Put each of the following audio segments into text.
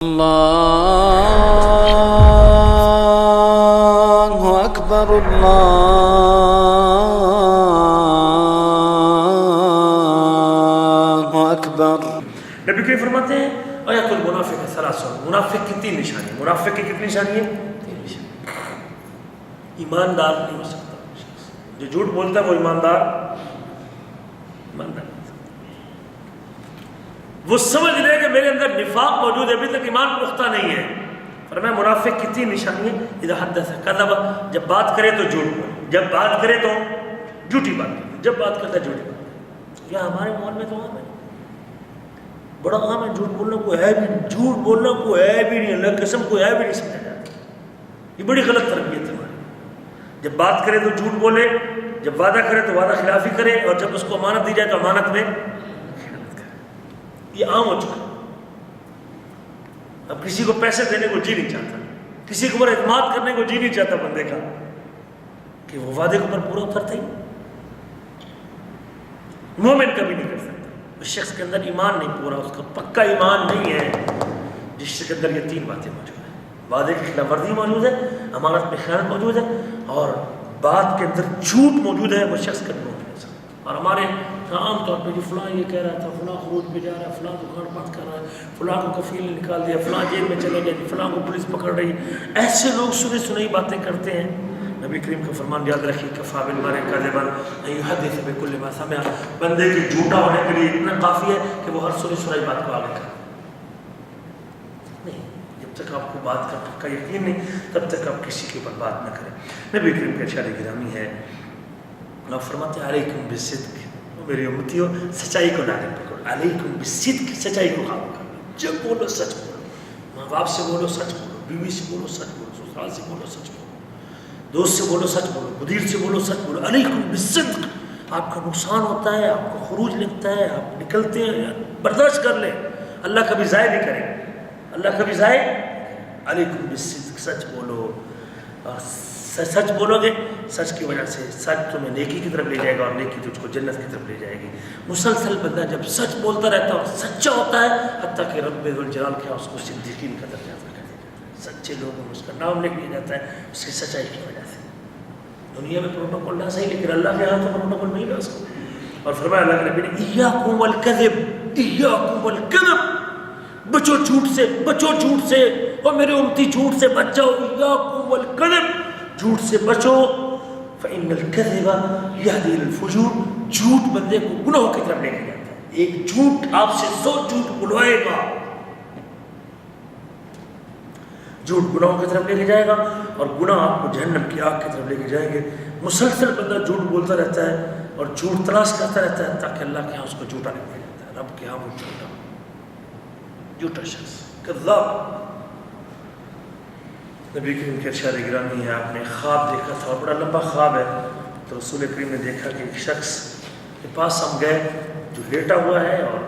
اللہ اکبر اللہ اکبر۔ نبی کریم فرماتے ہیں آیات المنافق ثلاث، منافق کی 3 نشانیاں۔ منافق کی کتنی نشانی ہے؟ 3 نشانی۔ ایماندار نہیں ہو سکتا جو جھوٹ بولتا ہے، وہ ایماندار نہیں۔ وہ سمجھ لے کہ میرے اندر نفاق موجود ہے، ابھی تک ایمان پختہ نہیں ہے۔ فرمایا منافق کی 3 نشانی ہے، اذا حدث کذب، جب بات کرے تو جھوٹ بولے، جب بات کرے تو جھوٹی بات کرے، جب بات کرتا ہے جھوٹی بات کرے۔ یا ہمارے ماحول میں تو عام ہے، بڑا عام ہے، جھوٹ بولنا کوئی ہے بھی، جھوٹ بولنا کوئی ہے بھی نہیں، اللہ قسم کوئی ہے بھی نہیں سمجھا جاتا۔ یہ بڑی غلط تربیت ہے ہماری۔ جب بات کرے تو جھوٹ بولے، جب وعدہ کرے تو وعدہ خلافی کرے، اور جب اس کو امانت دی جائے تو امانت میں خیانت کرے۔ یہ عام ہو چکا۔ اب کسی کو پیسے دینے کو جی نہیں چاہتا، کسی کے اوپر اعتماد کرنے کو جی نہیں چاہتا بندے کا، کہ وہ وعدے کے اوپر پورا اترتا ہی مومن کبھی نہیں کر سکتا۔ اس شخص کے اندر ایمان نہیں پورا، اس کا پکا ایمان نہیں ہے جس کے اندر یہ 3 باتیں موجود ہیں۔ وعدے کی خلاف ورزی موجود ہے، امانت میں خیانت موجود ہے، اور بات کے اندر جھوٹ موجود ہے، وہ شخص کا مومن ہے۔ اور ہمارے عام طور پہ جو فلاں یہ کہہ رہا تھا، فلاں خروج پہ جا رہا ہے، فلاں دکان بند کر رہا ہے، فلاں کو کفیل نے نکال دیا، فلاں جیل میں چلے گئے، فلاں کو پولیس پکڑ رہی، ایسے لوگ سنی سنائی باتیں کرتے ہیں۔ نبی کریم کا فرمان یاد رکھیے، کفیٰ بالمرء کذبا ان یحدث بکل ما سمع، بندے کے جھوٹا ہونے کے لیے اتنا کافی ہے کہ وہ ہر سنی سنائی بات کو آگے کرے۔ نہیں، جب تک آپ کو بات کا پکا یقین نہیں، تب تک آپ کسی کے اوپر بات نہ کریں۔ نبی کریم کا ارشاد گرامی ہے، آپ فرماتے ہیں علیکم بالصدق، میری امتیوں سچائی کو نازل پکڑو، علیکم بالصدق، سچائی کو قابو کرو، جب بولو سچ بولو، ماں باپ سے بولو سچ بولو، بیوی سے بولو سچ بولو، سسرال سے بولو سچ بولو، دوست سے بولو سچ بولو، مدیر سے بولو سچ بولو، علیکم بالصدق۔ آپ کا نقصان ہوتا ہے، آپ کو خروج لگتا ہے، آپ نکلتے ہیں، برداشت کر لیں، اللہ کبھی ضائع نہیں کرے، اللہ کبھی ضائع۔ علیکم بالصدق، سچ بولو، اور سچ بولو گے، سچ کی وجہ سے سچ تمہیں نیکی کی طرف لے جائے گا، اور نیکی تجھ کو جنت کی طرف لے جائے گی۔ مسلسل بندہ جب سچ بولتا رہتا ہے اور سچا ہوتا ہے، حتیٰ کہ رب ذوالجلال کیا اس کو صدیقین کا درجہ عطا کر دیا جاتا ہے۔ سچے لوگوں میں اس کا نام لکھ دیا جاتا ہے، اس کی سچائی کی وجہ سے۔ دنیا میں پروٹوکول نہ صحیح، لیکن اللہ کے ہاں تو پروٹوکول نہیں ہے اس کو۔ اور فرمایا اللہ کے نبی نے ایاکم والکذب، ایاکم والکذب، بچو جھوٹ سے، بچو جھوٹ سے، اور میرے امتی جھوٹ سے بچ جاؤ، ایاکم والکذب، جھوٹ سے بچو، فإن الکذب یہدی الی الفجور، جھوٹ بندے کو گناہوں کی طرف لے کے جاتا ہے۔ ایک جھوٹ آپ سے 100 جھوٹ بلوائے گا، جھوٹ گناہوں کی طرف لے کے جائے گا، اور گناہ آپ کو جہنم کی آگ کی طرف لے کے جائیں گے۔ مسلسل بندہ جھوٹ بولتا رہتا ہے اور جھوٹ تلاش کرتا رہتا ہے، تاکہ اللہ کے ہاں اس کو جھوٹا نہیں کیا جاتا ہے، رب کے ہاں وہ جھوٹا شخص کذاب۔ نبی کریم کے ارشاد گرامی ہے، آپ نے خواب دیکھا تھا، اور بڑا لمبا خواب ہے، تو رسول کریم نے دیکھا کہ ایک شخص کے پاس ہم گئے جو لیٹا ہوا ہے اور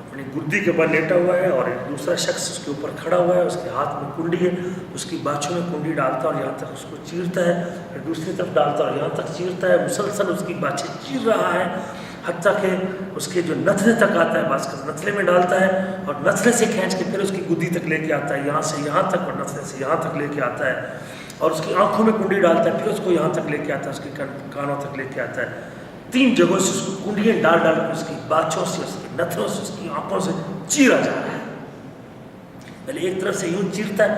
اپنی گدی کے اوپر لیٹا ہوا ہے، اور ایک دوسرا شخص اس کے اوپر کھڑا ہوا ہے، اس کے ہاتھ میں کنڈی ہے، اس کی باچھوں میں کنڈی ڈالتا ہے اور یہاں تک اس کو چیرتا ہے، پھر دوسری طرف ڈالتا ہے اور یہاں تک چیرتا ہے، مسلسل اس کی باچھیں چیر رہا ہے، حتیٰ کہ اس کے جو نتھلے تک آتا ہے، بعض کا نتھلے میں ڈالتا ہے، اور نتھلے سے کھینچ کے پھر اس کی گدی تک لے کے آتا ہے، یہاں سے یہاں تک، اور نتھلے سے یہاں تک لے کے آتا ہے، اور اس کی آنکھوں میں کنڈی ڈالتا ہے، پھر اس کو یہاں تک لے کے آتا ہے، اس کے کانوں تک لے کے آتا ہے، 3 جگہوں سے اس کو کنڈیاں ڈال ڈال کے اس کی باچھوں سے، اس کی نتھلوں سے، اس کی آنکھوں سے چیرا جا رہا ہے۔ پہلے ایک طرف سے یوں چیرتا ہے،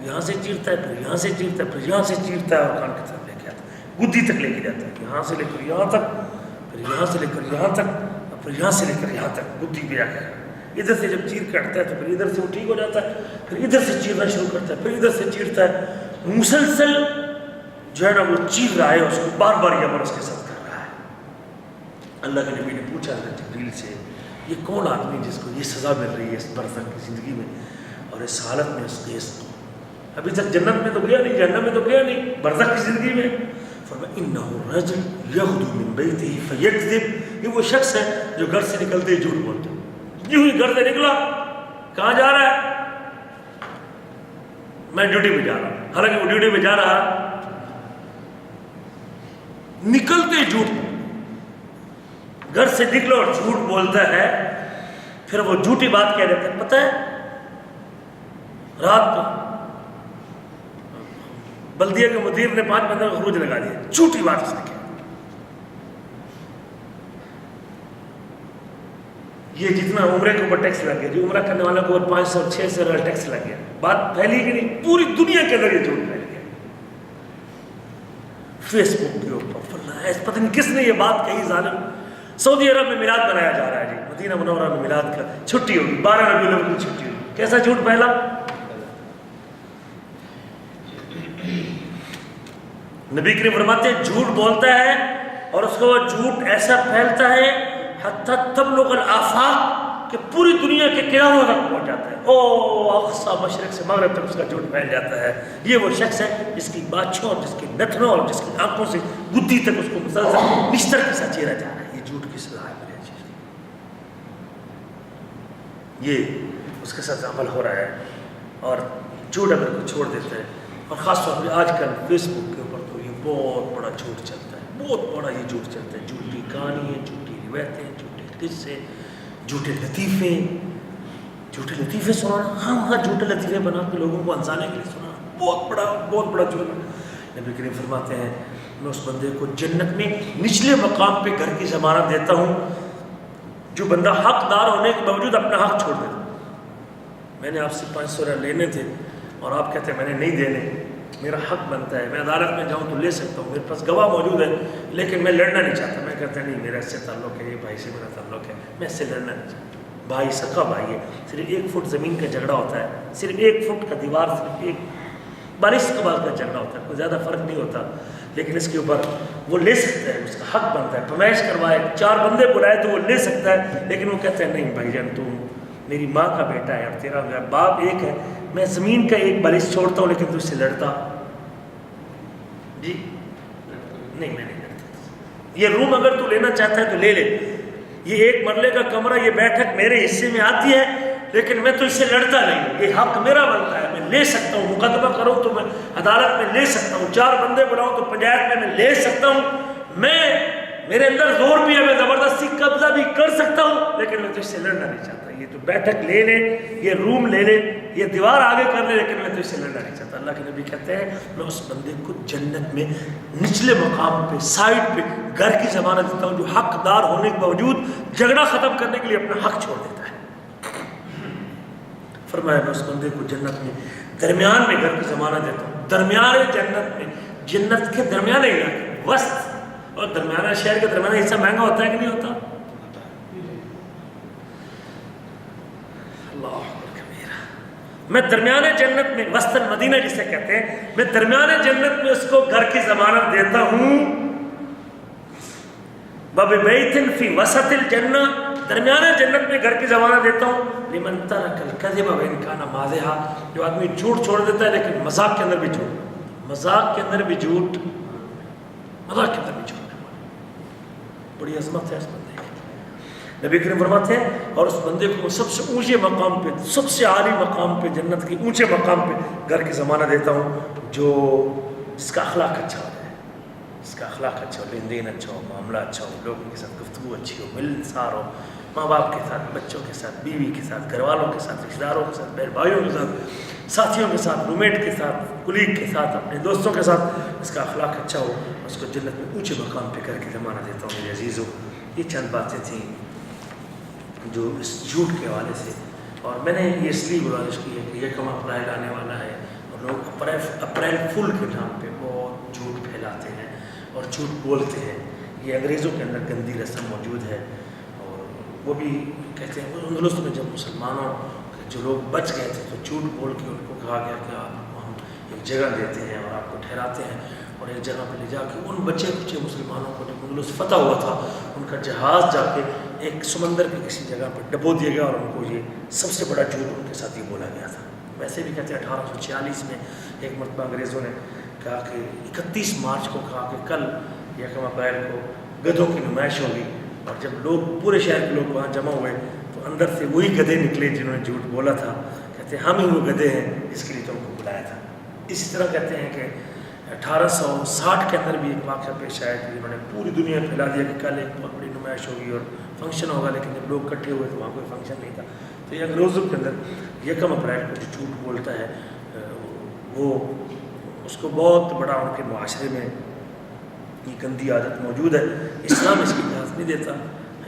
یہاں سے چیرتا ہے، پھر یہاں سے چیرتا ہے، پھر یہاں سے چیرتا ہے، اور کان کی طرف لے کے آتا ہے، گدی تک لے کے جاتا ہے، یہاں سے لے کر یہاں تک، پھر یہاں سے لے کر یہاں تک، اور پھر یہاں سے لے کر یہاں تک، گدی پہ آ کے ادھر سے جب چیر کاٹتا ہے تو پھر ادھر سے وہ ٹھیک ہو جاتا ہے، پھر ادھر سے چیرنا شروع کرتا ہے، پھر ادھر سے چیرتا ہے، مسلسل جو ہے نا وہ چیر رہا ہے، اس کو بار بار یہ عمل اس کے ساتھ کر رہا ہے۔ اللہ کے نبی نے پوچھا حضرت جبریل سے، یہ کون آدمی جس کو یہ سزا مل رہی ہے اس برزخ کی زندگی میں اور اس حالت میں، اس کیس کو ابھی تک جنت میں تو گیا نہیں، جہنم میں تو گیا نہیں، برزخ کی زندگی میں؟ فرمایا انہ رجل یغدو من بیتہ فیکذب، یہ وہ شخص ہے جو گھر سے نکلتے ہی جھوٹ بولتا ہے، یوں ہی گھر سے نکلا، کہاں جا رہا ہے؟ میں ڈیوٹی پہ جا رہا ہوں، حالانکہ وہ ڈیوٹی پہ جا رہا، نکلتے جھوٹ، گھر سے نکلو اور جھوٹ بولتا ہے، پھر وہ جھوٹی بات کہہ دیتا ہے۔ پتہ ہے رات کو بلدیہ کے مدیر نے 5 بندوں کو خروج لگا دیا، جھوٹی بات اس نے کیا. یہ جتنا عمرے کے اوپر ٹیکس لگ گیا، جو عمرہ کرنے والوں کو اور 500-600 ٹیکس لگ گیا، بات پھیلی کہ نہیں؟ پوری دنیا کے اندر یہ جھوٹ پھیل گیا. فیس بک کے اوپر پتہ نہیں کس نے یہ بات کہی. ظالم سعودی عرب میں میلاد منایا جا رہا ہے جی، مدینہ منورہ میں میلاد کا چھٹی ہوگی، 12 ربیع الاول کی چھٹی ہوگی. کیسا جھوٹ پھیلا؟ نبی کریم فرماتے ہیں جھوٹ بولتا ہے اور اس کو وہ جھوٹ ایسا پھیلتا ہے حتی تبلغ الآفاق کہ پوری دنیا کے کناروں تک پہنچ جاتا ہے. او اقصی مشرق سے مغرب تک اس کا جھوٹ پھیل جاتا ہے. یہ وہ شخص ہے جس کی باتوں اور جس کی نتنوں اور جس کی آنکھوں سے گدی تک اس کو مسلسل بستر کے ساتھ چیرا جا رہا ہے. یہ جھوٹ کی سزا ہے میرے عزیز، یہ اس کے ساتھ عمل ہو رہا ہے. اور جھوٹ اگر کوئی چھوڑ دیتا ہے، اور خاص طور پہ آج کل فیس بک کے اوپر تو یہ بہت بڑا جھوٹ چلتا ہے، بہت بڑا یہ جھوٹ چلتا ہے. جھوٹی کہانیاں، جھوٹی روایتیں، جھوٹے قصے، جھوٹے لطیفے سنانا. ہاں جھوٹے لطیفے بنا کے لوگوں کو ہنسانے کے لیے سنانا بہت بڑا جھوٹ. نبی کریم فرماتے ہیں میں اس بندے کو جنت میں نچلے مقام پہ گھر کی ضمانت دیتا ہوں جو بندہ حقدار ہونے کے باوجود اپنا حق چھوڑ دیتا. میں نے آپ سے 500 لینے تھے اور آپ کہتے ہیں میں نے نہیں دینے، میرا حق بنتا ہے، میں عدالت میں جاؤں تو لے سکتا ہوں، میرے پاس گواہ موجود ہے، لیکن میں لڑنا نہیں چاہتا. میں کہتا نہیں میرا اس سے تعلق ہے، یہ بھائی سے میرا تعلق ہے، میں اس سے لڑنا نہیں چاہتا. بھائی سکا بھائی ہے، صرف 1 فٹ زمین کا جھگڑا ہوتا ہے، صرف 1 فٹ کا دیوار، صرف 1 بارش کے بعد کا جھگڑا ہوتا ہے، کوئی زیادہ فرق نہیں ہوتا. لیکن اس کے اوپر وہ لے سکتا ہے، اس کا حق بنتا ہے. پیمائش کروائے، 4 بندے بلائے تو وہ لے سکتا ہے، لیکن وہ کہتے ہیں نہیں بھائی جان تو میری ماں کا بیٹا ہے اور تیرا باپ ایک ہے، میں زمین کا 1 بارش چھوڑتا ہوں لیکن تو اس سے لڑتا جی نہیں، میں نہیں لڑتا. یہ روم اگر تو لینا چاہتا ہے تو لے لے، یہ 1 مرلے کا کمرہ، یہ بیٹھک میرے حصے میں آتی ہے، لیکن میں تو اس سے لڑتا نہیں، یہ حق میرا بنتا ہے، میں لے سکتا ہوں. مقدمہ کروں تو میں عدالت میں لے سکتا ہوں، 4 بندے بلاؤں تو پنچایت میں لے سکتا ہوں. میرے اندر زور بھی ہے، میں زبردستی قبضہ بھی کر سکتا ہوں، لیکن میں تو اس سے لڑنا نہیں چاہتا. یہ تو بیٹھک لے لے، یہ روم لے لے، یہ دیوار آگے کر لے، لیکن میں تو اس سے لڑنا نہیں چاہتا. اللہ کے نبی کہتے ہیں میں اس بندے کو جنت میں نچلے مقام پہ، سائڈ پہ گھر کی ضمانت دیتا ہوں جو حقدار ہونے کے باوجود جھگڑا ختم کرنے کے لیے اپنا حق چھوڑ دیتا ہے. فرمایا میں اس بندے کو جنت میں درمیان میں گھر کی ضمانت دیتا ہوں. درمیان جنت میں، جنت کے درمیانے علاقے، وسط اور درمیانہ شہر کا درمیانہ حصہ مہنگا ہوتا ہے کہ نہیں ہوتا؟ اللہ کبیرہ. میں درمیانے جنت میں، وسط المدینہ جسے کہتے ہیں، میں درمیانے جنت میں اس کو گھر کی ضمانت دیتا ہوں. بَبِبَيْتٍ فِي وَسَطِ الْجَنَّةِ، درمیانے جنت میں گھر کی ضمانت دیتا ہوں. لمن ترک الکذب وان کان مازحا، جو آدمی جھوٹ چھوڑ دیتا ہے لیکن مذاق کے اندر بھی جھوٹ، مذاق کے اندر بھی جھوٹ، مذاق کے اندر بھی جھوٹ. بڑی عظمت ہے اس بندے کی. نبی کریم فرماتے ہیں اور اس بندے کو سب سے اونچے مقام پہ، سب سے عالی مقام پہ، جنت کے اونچے مقام پہ گھر کی ضمانت دیتا ہوں جو جس کا اخلاق اچھا ہو جائے، جس کا اخلاق اچھا ہو، لین دین اچھا ہو، معاملہ اچھا ہو، لوگوں کے ساتھ گفتگو اچھی ہو، ملنسار ہو، ماں باپ کے ساتھ، بچوں کے ساتھ، بیوی کے ساتھ، گھر والوں کے ساتھ، رشتہ داروں کے ساتھ، بہن بھائیوں کے ساتھ، ساتھیوں کے ساتھ، رومیٹ کے ساتھ، کلیگ کے ساتھ، اپنے دوستوں کے ساتھ، اس کا اخلاق اچھا ہو، اس کو جنت میں اونچے مقام پہ کر کے ضمانت دیتا ہوں. میرے عزیزوں، یہ چند باتیں تھیں جو اس جھوٹ کے حوالے سے، اور میں نے یہ اس لیے گزارش کی ہے کہ یکم اپریل آنے والا ہے اور لوگ اپریل فل کے نام پہ بہت جھوٹ پھیلاتے ہیں اور جھوٹ بولتے ہیں. یہ انگریزوں کے اندر گندی رسم موجود ہے، اور وہ بھی کہتے ہیں اندلس میں جب مسلمانوں جو لوگ بچ گئے تھے تو جھوٹ بول کے ان کو کہا گیا کہ آپ کو ہم ایک جگہ دیتے ہیں اور آپ کو ٹھہراتے ہیں، اور ایک جگہ پہ لے جا کے ان بچے کچے مسلمانوں کو جب اندلس فتح ہوا تھا ان کا جہاز جا کے ایک سمندر کی کسی جگہ پہ ڈبو دیا گیا، اور ان کو یہ سب سے بڑا جھوٹ ان کے ساتھ یہ بولا گیا تھا. ویسے بھی کہتے ہیں 1846 میں ایک مرتبہ انگریزوں نے کہا کہ 31 مارچ کو کہا کہ کل یکم اپریل کو گدھوں کی نمائش ہوگی، اور جب لوگ پورے شہر کے لوگ وہاں جمع ہوئے تو اندر سے وہی گدھے نکلے جنہوں نے جھوٹ بولا تھا. کہتے ہیں ہم ہی وہ گدھے ہیں جس کے لیے تم کو بلایا تھا. اسی طرح کہتے ہیں کہ 1860 کے اندر بھی ایک واقعہ پیش آیا کہ جنہوں نے پوری دنیا پھیلا دیا کہ کل ایک بہت بڑی فرمائش ہوگی اور فنکشن ہوگا، لیکن جب لوگ اکٹھے ہوئے تو وہاں کوئی فنکشن نہیں تھا. تو یہ انگریزوں کے اندر 1 اپریل کو جو جھوٹ بولتا ہے وہ اس کو بہت بڑا ان کے معاشرے میں یہ گندی عادت موجود ہے. اسلام اس کی اجازت نہیں دیتا.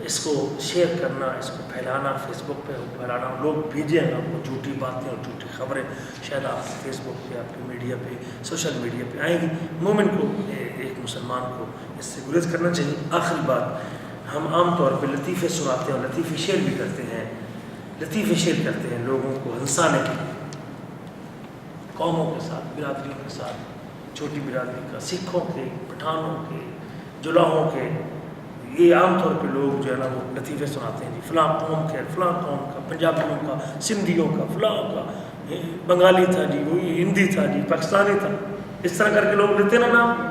اس کو شیئر کرنا، اس کو پھیلانا، فیس بک پہ پھیلانا، لوگ بھیجیں آپ کو جھوٹی باتیں اور جھوٹی خبریں، شاید آپ فیس بک پہ، آپ کی میڈیا پہ، سوشل میڈیا پہ آئیں گی. مومن کو، ایک مسلمان کو اس سے گریز کرنا چاہیے. آخری بات، ہم عام طور پہ لطیفے سناتے ہیں اور لطیفے شیئر بھی کرتے ہیں. لطیفے شیئر کرتے ہیں لوگوں کو ہنسانے کے لیے، قوموں کے ساتھ، برادریوں کے ساتھ، چھوٹی برادری کا، سکھوں کے، پٹھانوں کے، جلاہوں کے. یہ عام طور پہ لوگ جو ہے نا وہ لطیفے سناتے ہیں، جی فلاں قوم کے، فلاں قوم کا، پنجابیوں کا، سندھیوں کا، فلاں کا، بنگالی تھا جی، وہی ہندی تھا جی، پاکستانی تھا. اس طرح کر کے لوگ لیتے نا نام.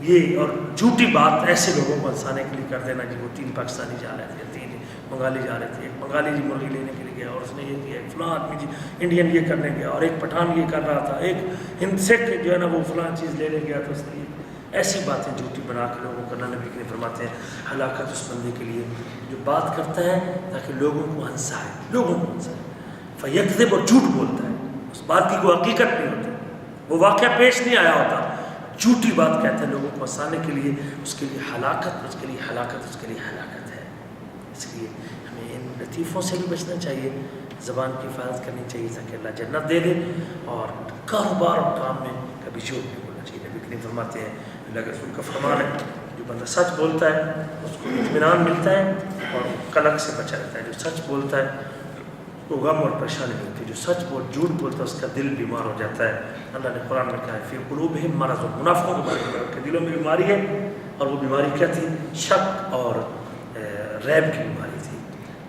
یہ اور جھوٹی بات ایسے لوگوں کو ہنسانے کے لیے کر دینا جی وہ 3 پاکستانی جا رہے تھے، 3 بنگالی جا رہے تھے. ایک بنگالی جی مرغی لینے کے لیے گیا اور اس نے یہ کیا، ایک فلاں آدمی جی انڈین یہ کرنے گیا، اور ایک پٹھان یہ کر رہا تھا، ایک سکھ جو ہے نا وہ فلاں چیز لینے گیا تو اس نے ایسی باتیں جھوٹی بنا کے لوگوں کو. نبی کریم فرماتے ہیں ہلاکت اس بندے کے لیے جو بات کرتا ہے تاکہ لوگوں کو ہنسائے، لوگوں کو ہنسائے. فیکذب، اور جھوٹ بولتا ہے، اس بات کی کوئی حقیقت نہیں ہوتی، وہ واقعہ پیش نہیں آیا ہوتا، جھوٹی بات کہتا ہے لوگوں کو ہنسانے کے لیے. اس کے لیے ہلاکت، اس کے لیے ہلاکت، اس کے لیے ہلاکت ہے. اس لیے ہمیں ان لطیفوں سے بھی بچنا چاہیے، زبان کی حفاظت کرنی چاہیے تاکہ اللہ جنت دے دے. اور کاروبار اور کام میں کبھی جھوٹ نہیں بولنا چاہیے. نبی کریم فرماتے ہیں، اللہ کے رسول کا فرمان ہے، جو بندہ سچ بولتا ہے اس کو اطمینان ملتا ہے اور قلق سے بچا رہتا ہے. جو سچ بولتا ہے کو غم اور پریشانی نہیں ہوتی. جو جھوٹ بولتا ہے اس کا دل بیمار ہو جاتا ہے. اللہ نے قرآن میں کہا ہے فی قلوبہم مرض، منافقوں کے بارے میں ان کے دلوں میں بیماری ہے. اور وہ بیماری کیا تھی؟ شک اور ریب کی بیماری تھی.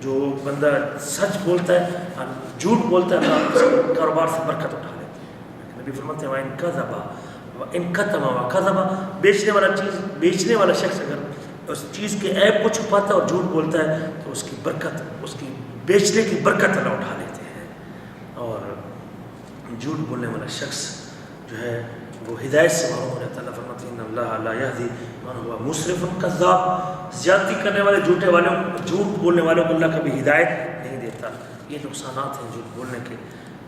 جو بندہ سچ بولتا ہے، جھوٹ بولتا ہے، اللہ اس کے کاروبار سے برکت اٹھا لیتے ہیں. نبی فرماتے ہیں وَإِن كَذَبَ وَإِن كَتَمَ وَكَذَبَ، بیچنے والا شخص اگر اس چیز کے عیب کو چھپاتا ہے اور جھوٹ بولتا ہے تو اس کی برکت، اس کی بیچنے کی برکت اللہ اٹھا لیتے ہیں. اور جھوٹ بولنے والا شخص جو ہے وہ ہدایت سے محروم ہو جاتا ہے. اللہ فرماتے ہیں ان اللہ لا یہدی من هو مسرف کذاب، زیادتی کرنے والے، جھوٹ بولنے والوں کو اللہ کبھی ہدایت نہیں دیتا. یہ نقصانات ہیں جھوٹ بولنے کے.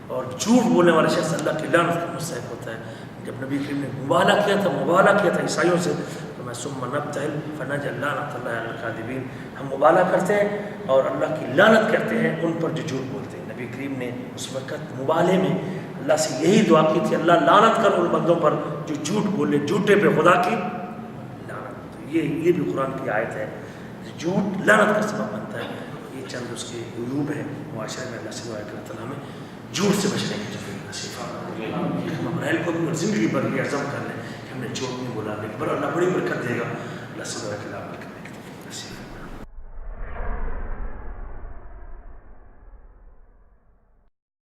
اور جھوٹ بولنے والا شخص اللہ کی لعنت کا مستحق ہوتا ہے. جب نبی کریم نے مبالغہ کیا تھا عیسائیوں سے، تو میں ثم نبتہل فنجعل لعنت اللہ علی الکاذبین، ہم مبالغہ کرتے ہیں اور اللہ کی لعنت کرتے ہیں ان پر جو جھوٹ بولتے ہیں. نبی کریم نے اس وقت مبالغے میں اللہ سے یہی دعا کی تھی، اللہ لعنت کر ان بندوں پر جو جھوٹ بولے، جھوٹے پہ خدا کی لعنت. تو یہ بھی قرآن کی آیت ہے، جھوٹ لعنت کا سبب بنتا ہے. یہ چند اس کے عیوب ہیں معاشرے میں. اللہ سے دعا کہ اللہ تعالیٰ ہمیں جھوٹ سے بچنے کی توفیق نصیب فرمائے. ہم اپنے کو بھی زندگی بھر یہ عزم کر لیں کہ ہم نے جھوٹ نہیں بولا، لیکن اللہ بڑی برکت دے گا. اللہ سے دعا کہ